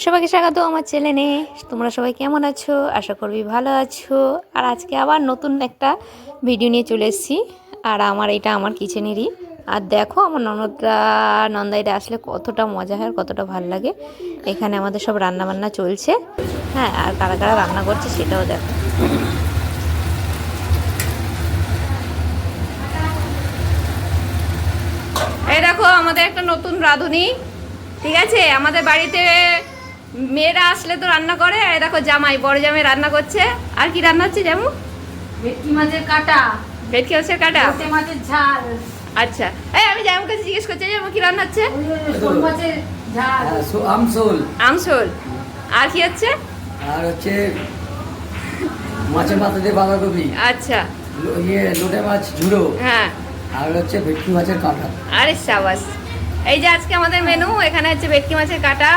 সবাইকে স্বাগত আমার চ্যানেলে। তোমরা সবাই কেমন আছো? আশা করবি ভালো আছো। আর আজকে আবার নতুন একটা ভিডিও নিয়ে চলে এসেছি। আর এটা আমার কিচেনেরই। আর দেখো আমার নন্দাইরা আসলে কতটা মজা হয়, কতটা ভালো লাগে। এখানে আমাদের সব রান্না বান্না চলছে। হ্যাঁ, আর কারা কারা রান্না করছে সেটাও দেখো। এই দেখো আমাদের একটা নতুন রাঁধুনি, ঠিক আছে? আমাদের বাড়িতে মেয়েরা আসলে তো রান্না করে। আর দেখো জামাই, বড় জামাই রান্না করছে। আর কি রান্না হচ্ছে জামু? ভেটকি মাছের কাটা, ভেটকি মাছের কাটা, লোটে মাছের ঝাল। আচ্ছা, এই আমি জামুর কাছে জিজ্ঞেস করছি জামু কি রান্না হচ্ছে? শোল মাছের ঝাল, আমসোল। আমসোল। আর কি হচ্ছে? আর হচ্ছে মাছের মাথা দিয়ে বাঁধাকপি। আচ্ছা, লোটে মাছ ঝুড়ো। হ্যাঁ। আর হচ্ছে ভেটকি মাছের কাঁটা। আরে সাবাস। এই যে আজকে আমাদের মেনু, এখানে হচ্ছে ভেটকি মাছের কাটা,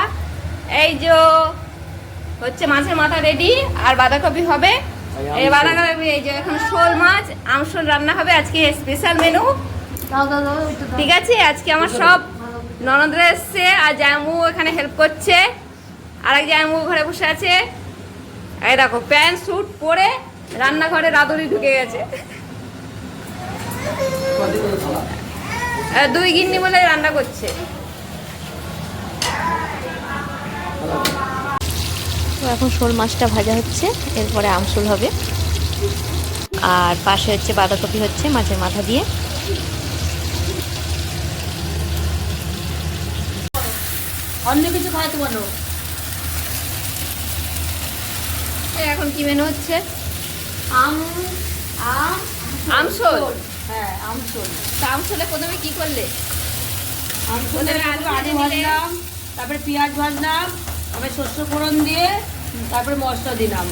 এই যে হচ্ছে মাছের মাথা রেডি, আর বাঁধাকপি হবে। এই বাঁধাকপি, এই যে এখন শোল মাছ, আমসোল রান্না হবে আজকে স্পেশাল মেনু। ঠিক আছে, আজকে আমার সব ননদরা এসছে, আর জামু এখানে হেল্প করছে। আর এক জামু ঘরে বসে আছে। এই দেখো প্যান্ট স্যুট পরে রান্নাঘরে রাঁধুনি ঢুকে গেছে। দুই গিন্নি বলে রান্না করছে। তো এখন শোল মাছটা ভাজা হচ্ছে, এরপরে আমসুল হবে। আর পাশে হচ্ছে বাঁধাকপি হচ্ছে মাছের মাথা দিয়ে। অন্য কিছু খাওয়াতে বলো। এখন কি মেনু হচ্ছে? আম আম আমসোল। হ্যাঁ, আমসোল। তা আমসোলে প্রথমে কি করলে? আমসোলে আলু আলু ভেজে নিলে। ভাজলাম, তারপরে পেঁয়াজ ভাজলাম, তারপরে শস্য ফোড়ন দিয়ে তারপরে মশলা দিলাম।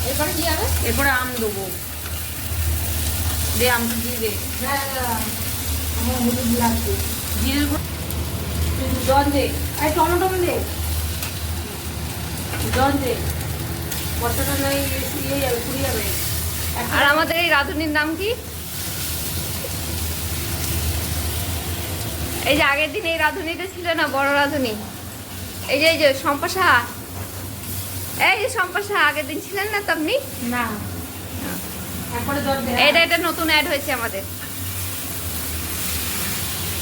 এরপরে কি হবে? এরপরে আম দেবো। দে আমটা দিয়ে দে। আমার হলুদ লাগবে। জিরের গুঁড়ো, জল দে। এই টমেটো দে, জল দে। মশলাটা নয় ইয়ে যাবে, পুড়ে যাবে। আর আমাদের এই রাঁধুনির নাম কি? এই যে আগের দিন এই রাঁধুনিটা ছিল না, বড় রাঁধুনি, এই যে শম্পা সাহা। এই যে শম্পা সাহা আগের দিন ছিলেন না তো আপনি? না, তারপরে জল দে। এটা নতুন অ্যাড হয়েছে আমাদের।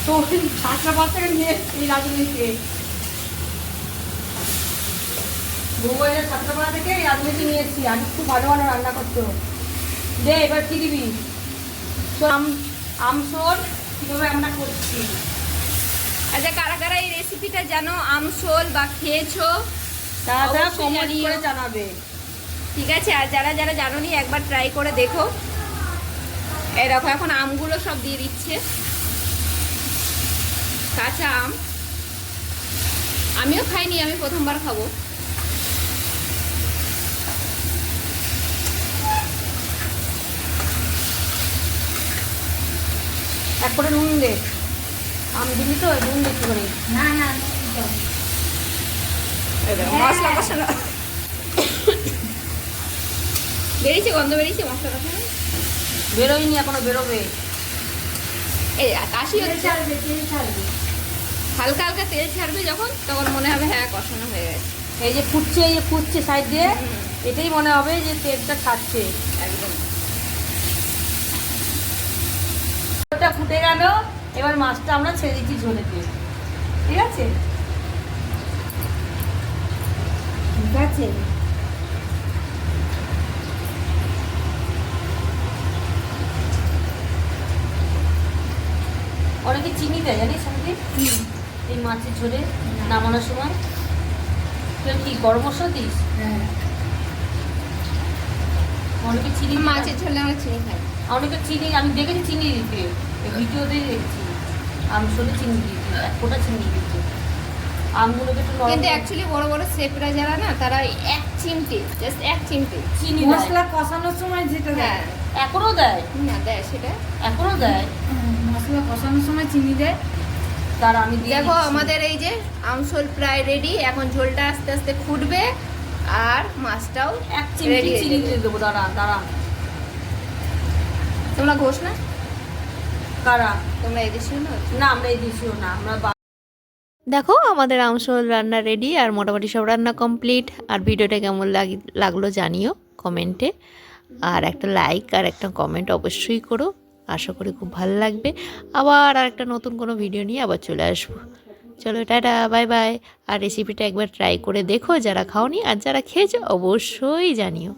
তো সাতটা পাঁচ টাকা নিয়ে এই রাজনীতিকে মোবাইলের ছাত্রপাড়া থেকে এই রাজনীতি নিয়ে এসেছি। আমি খুব ভালো ভালো রান্না করতো। দে এবার কি দিবি? আমসোল কীভাবে আমরা করছি। আচ্ছা, কারা কারা এই রেসিপিটা জানো, আমসোল বা খেয়েছো? তারা অবশ্যই কমেন্ট জানিও। করে জানাবে। ঠিক আছে, আর যারা যারা জানোনি একবার ট্রাই করে দেখো। এই দেখো এখন আমগুলো সব দিয়ে দিচ্ছে, কাঁচা আম। আমিও খাইনি, আমি প্রথমবার খাবো। একবারে নুন দে। আম দিবি তো, নুন দেখতে করে। না না, এই দেখো, মশলা কষানো বেরিয়েছে, গন্ধ বেরিয়েছে মশলা কষানো। বেরোয়নি এখনো, বেরোবে। এই কাশি হচ্ছে, হালকা হালকা তেল ছাড়বে যখন, তখন মনে হবে হ্যাঁ কষানো হয়ে গেছে। এই যে ফুটছে, এই যে ফুটছে সাইড দিয়ে, এটাই মনে হবে যে তেলটা ছাড়ছে। একদম। ওটা ফুটে গেল, এবার মাছটা আমরা ছেড়ে দিচ্ছি ঝোলেতে। ঠিক আছে, ঠিক আছে। অনেকে চিনি দেয় জানিস আমাকে এই মাছের ঝোলে নামানোর সময়। তুই কি গরম মশলা দিস? হ্যাঁ, অনেকে চিনি মাছের ঝোলে আমরা চিনি খাই। অনেকে চিনি, আমি দেখেছি চিনি দিতে, ভিডিওতে দেখেছি আমসলে চিনি দিতে, এক ফোঁটা চিনি দিতে আমগুলোকে একটু কিন্তু অ্যাকচুয়ালি বড় বড় শেফরা যারা না, তারা এক চিমটে, জাস্ট এক চিমটে চিনি মশলা কষানোর সময় যেটা দেয়, এখনো দেয়, না দেয় সেটা এখনো দেয়। মশলা কষানোর সময় চিনি দেয়। তার আমি দিয়ে দেখো দিচ্ছি। আমাদের এই যে আমসল প্রায় রেডি। এখন ঝোলটা আস্তে আস্তে ফুটবে, আর মাছটাও এক চিমটি ready হয়ে চিনি যাবে। দিয়ে দেবো। দাঁড়া দাঁড়া, তোমরা ঘোষ না, কারা? তোমরা এই দেশীয় না? না আমরা এই দেশীয় না, আমরা দেখো আমাদের আমসোল রান্না রেডি আর মোটামুটি সব রান্না কমপ্লিট। আর ভিডিওটা কেমন লাগলো জানিও কমেন্টে, আর একটা লাইক আর একটা কমেন্ট অবশ্যই করো। আশা করি খুব ভালো লাগবে। আবার আর একটা নতুন কোনো ভিডিও নিয়ে আবার চলে আসবো। চলো টাটা, বাই বাই। আর রেসিপিটা একবার ট্রাই করে দেখো যারা খাওনি, আর যারা খেয়েছো অবশ্যই জানিও।